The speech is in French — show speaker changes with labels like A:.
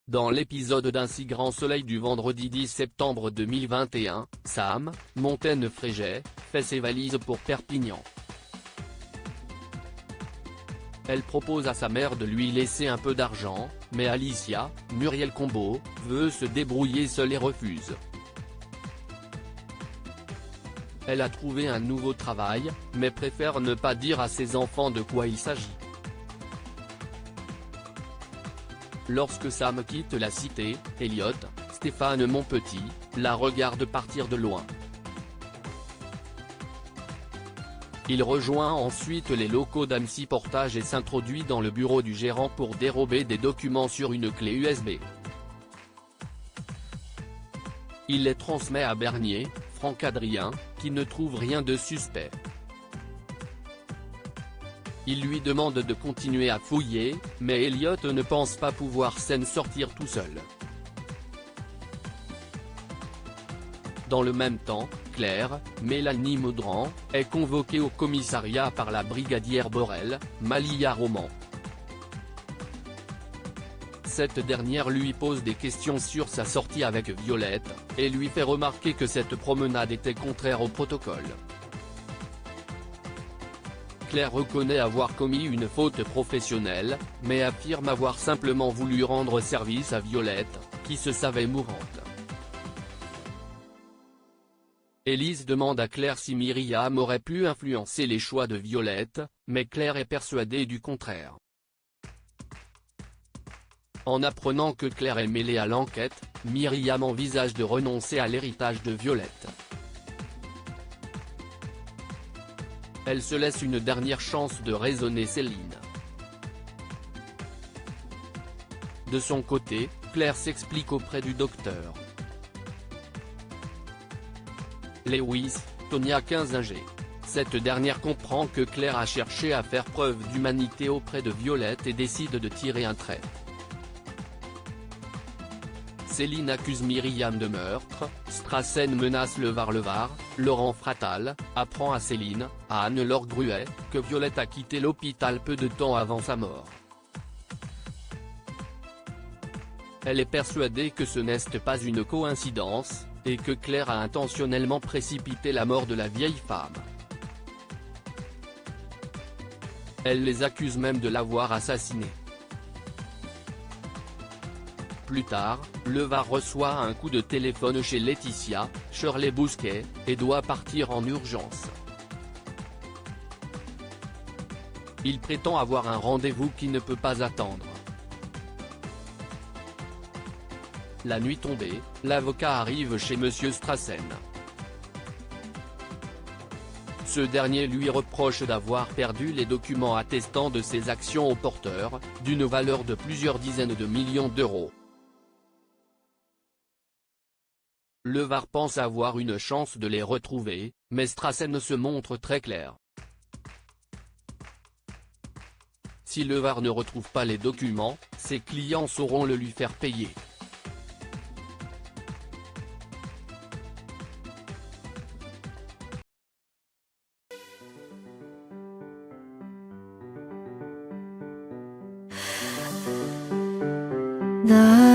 A: Dans l'épisode d'Un si grand soleil du vendredi 10 septembre 2021, Sam, Montaine-Fréget, fait ses valises pour Perpignan. Elle propose à sa mère de lui laisser un peu d'argent, mais Alicia, Muriel Combeau, veut se débrouiller seule et refuse. Elle a trouvé un nouveau travail, mais préfère ne pas dire à ses enfants de quoi il s'agit. Lorsque Sam quitte la cité, Elliot, Stéphane Monpetit, la regarde partir de loin. Il rejoint ensuite les locaux d'Annecy Portage et s'introduit dans le bureau du gérant pour dérober des documents sur une clé USB. Il les transmet à Bernier, Franck Adrien, qui ne trouve rien de suspect. Il lui demande de continuer à fouiller, mais Elliot ne pense pas pouvoir s'en sortir tout seul. Dans le même temps, Claire, Mélanie Maudran, est convoquée au commissariat par la brigadière Borel, Malia Roman. Cette dernière lui pose des questions sur sa sortie avec Violette, et lui fait remarquer que cette promenade était contraire au protocole. Claire reconnaît avoir commis une faute professionnelle, mais affirme avoir simplement voulu rendre service à Violette, qui se savait mourante. Élise demande à Claire si Myriam aurait pu influencer les choix de Violette, mais Claire est persuadée du contraire. En apprenant que Claire est mêlée à l'enquête, Myriam envisage de renoncer à l'héritage de Violette. Elle se laisse une dernière chance de raisonner Céline. De son côté, Claire s'explique auprès du docteur Lewis, Tonia 15 âgée. Cette dernière comprend que Claire a cherché à faire preuve d'humanité auprès de Violette et décide de tirer un trait. Céline accuse Myriam de meurtre, Strassen menace Levar, Laurent Fratal, apprend à Céline, à Anne-Laure Gruet, que Violette a quitté l'hôpital peu de temps avant sa mort. Elle est persuadée que ce n'est pas une coïncidence, et que Claire a intentionnellement précipité la mort de la vieille femme. Elle les accuse même de l'avoir assassinée. Plus tard, Levar reçoit un coup de téléphone chez Laetitia, Shirley Bousquet, et doit partir en urgence. Il prétend avoir un rendez-vous qui ne peut pas attendre. La nuit tombée, l'avocat arrive chez Monsieur Strassen. Ce dernier lui reproche d'avoir perdu les documents attestant de ses actions au porteur, d'une valeur de plusieurs dizaines de millions d'euros. Levar pense avoir une chance de les retrouver, mais Strassen se montre très clair. Si Levar ne retrouve pas les documents, ses clients sauront le lui faire payer.
B: 나